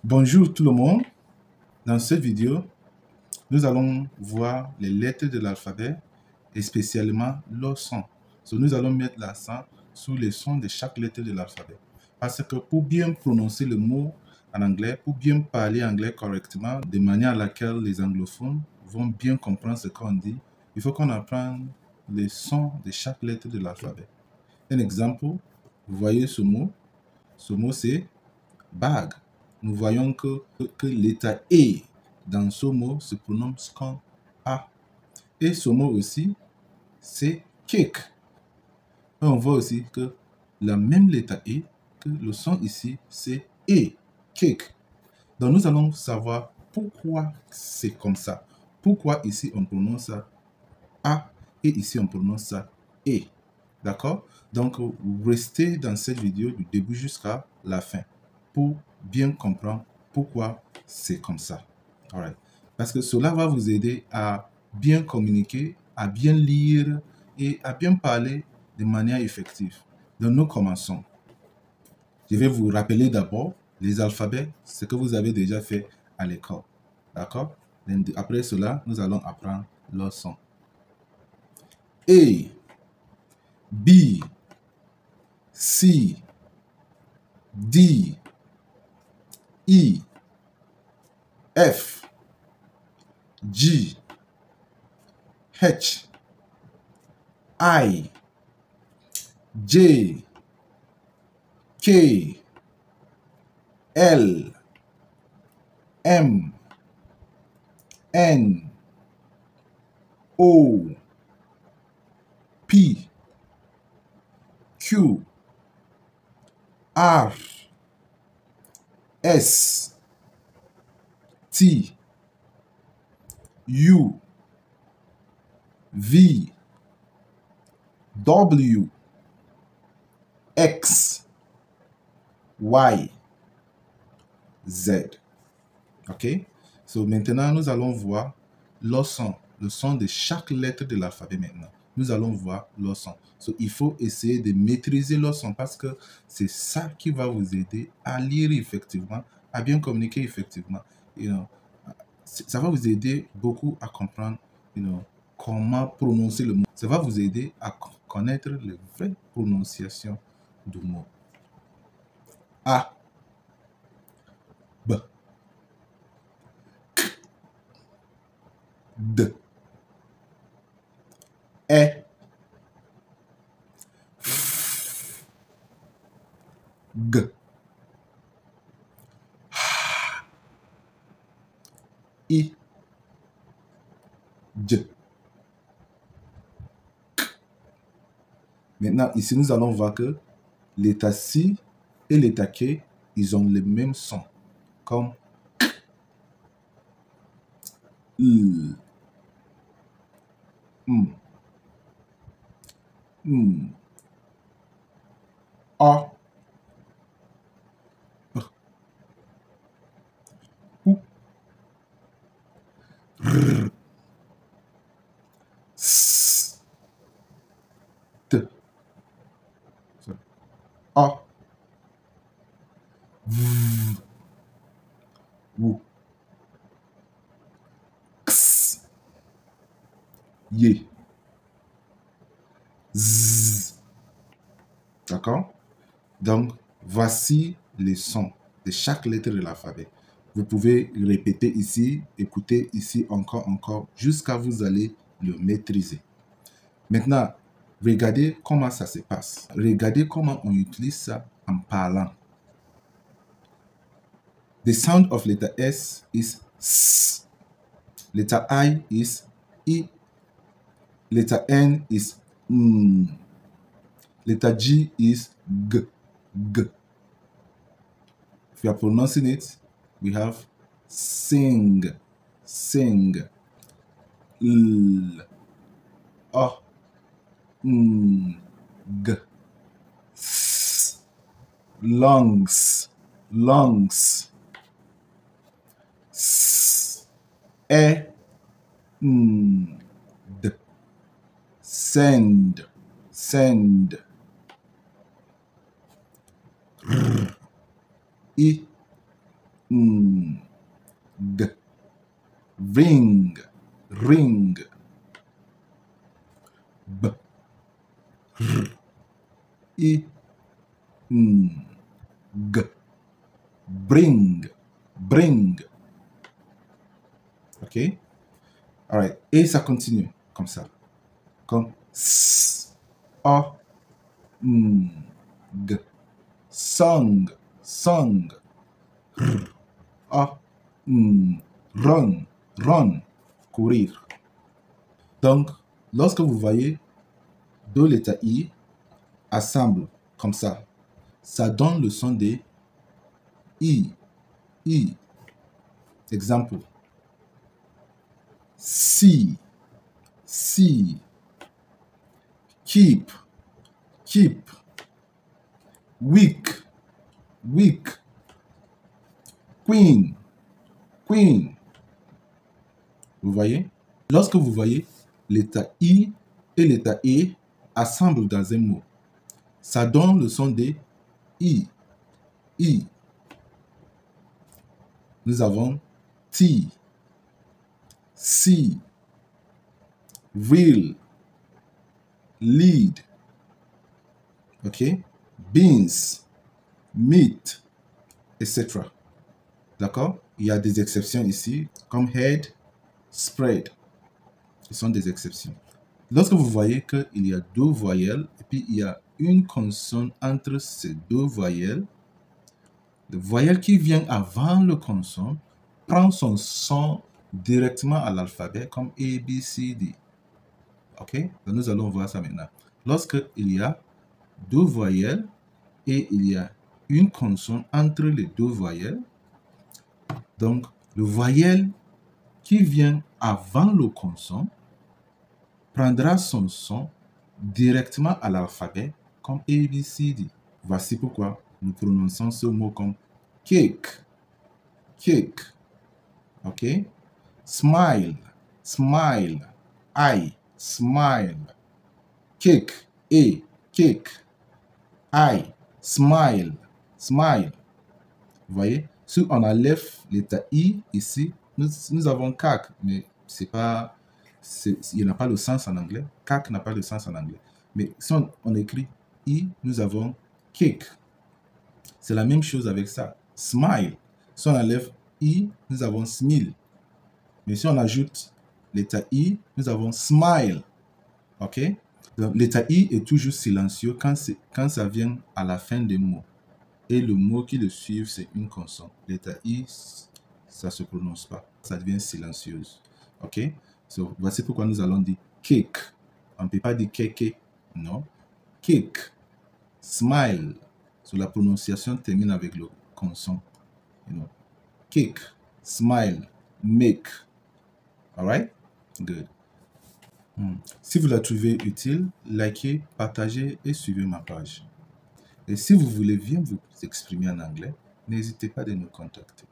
Bonjour tout le monde. Dans cette vidéo, nous allons voir les lettres de l'alphabet et spécialement leurs sons. Nous allons mettre l'accent sur les sons de chaque lettre de l'alphabet. Parce que pour bien prononcer le mot en anglais, pour bien parler anglais correctement, de manière à laquelle les anglophones vont bien comprendre ce qu'on dit, il faut qu'on apprenne les sons de chaque lettre de l'alphabet. Un exemple, vous voyez ce mot c'est bag. Nous voyons que l'état E dans ce mot se prononce comme A. Et ce mot aussi, c'est cake. Et on voit aussi que la même lettre E, que le son ici, c'est E, cake. Donc nous allons savoir pourquoi c'est comme ça. Pourquoi ici on prononce ça A et ici on prononce ça E. D'accord? Donc restez dans cette vidéo du début jusqu'à la fin pour bien comprendre pourquoi c'est comme ça. Alright. Parce que cela va vous aider à bien communiquer, à bien lire et à bien parler de manière effective. Donc nous commençons. Je vais vous rappeler d'abord les alphabets, ce que vous avez déjà fait à l'école. D'accord? Après cela, nous allons apprendre leurs sons. A, B, C, D, E, F, G, H, I, J, K, L, M, N, O, P, Q, R, S, T, U, V, W, X, Y, Z. OK? Maintenant, nous allons voir le son de chaque lettre de l'alphabet maintenant. Nous allons voir le son. Il faut essayer de maîtriser le son parce que c'est ça qui va vous aider à lire effectivement, à bien communiquer effectivement. Ça va vous aider beaucoup à comprendre comment prononcer le mot. Ça va vous aider à connaître les vraies prononciations du mot. A, B, D, E, F, G, I, J. Maintenant, ici, nous allons voir que l'état C et l'état K, ils ont le même son. Comme L, M, N, A, B, U, R, S, T, A, V, W, X, Y, Z. D'accord? Donc, voici les sons de chaque lettre de l'alphabet. Vous pouvez répéter ici, écouter ici encore, jusqu'à vous allez le maîtriser. Maintenant, regardez comment ça se passe. Regardez comment on utilise ça en parlant. The sound of letter S is S. Letter I is I. Letter N is N. Letter G is G. G. If you are pronouncing it, we have sing, sing. L, O, N, G. S, lungs, lungs. S, E, N, D. Send, send. R, I, G. Ring. Ring. B. R. I. G. Bring. Bring. OK? All right. Et ça continue comme ça. Comme S. O. G. Song. Song. R. O. Run. Run. Courir. Donc, lorsque vous voyez deux lettres I assemblent comme ça donne le son de I. I. Exemple. See. See. Keep. Keep. Week. Week. Queen. Queen. Vous voyez? Lorsque vous voyez l'état I et l'état E assemblent dans un mot, ça donne le son de I. I. Nous avons T. C. Real. Lead. OK? Beans. Meat. Etc. D'accord? Il y a des exceptions ici, comme head, spread. Ce sont des exceptions. Lorsque vous voyez qu'il y a deux voyelles et puis il y a une consonne entre ces deux voyelles, le voyelle qui vient avant le consonne prend son son directement à l'alphabet comme A, B, C, D. OK? Donc nous allons voir ça maintenant. Lorsque il y a deux voyelles et il y a une consonne entre les deux voyelles, donc le voyelle qui vient avant le consonne prendra son son directement à l'alphabet comme A, B, C, D. Voici pourquoi nous prononçons ce mot comme cake. Cake. OK? Smile. Smile. I. Smile. Cake. A. Cake. I. Smile. Smile. Vous voyez? Si on enlève l'état I ici, nous avons cake, mais c'est pas, il n'a pas le sens en anglais. Cake n'a pas le sens en anglais. Mais si on écrit I, nous avons cake. C'est la même chose avec ça. Smile. Si on enlève I, nous avons smile. Mais si on ajoute l'état I, nous avons smile. OK? Donc, l'état I est toujours silencieux quand ça vient à la fin des mots. Et le mot qui le suit, c'est une consonne. L'état I, ça ne se prononce pas. Ça devient silencieuse. OK? So, voici pourquoi nous allons dire cake. On ne peut pas dire cake. Non. Cake. Smile. So, la prononciation termine avec le consonne. You know. Cake. Smile. Make. Alright? Good. Si vous la trouvez utile, likez, partagez et suivez ma page. Et si vous voulez bien vous exprimer en anglais, n'hésitez pas à nous contacter.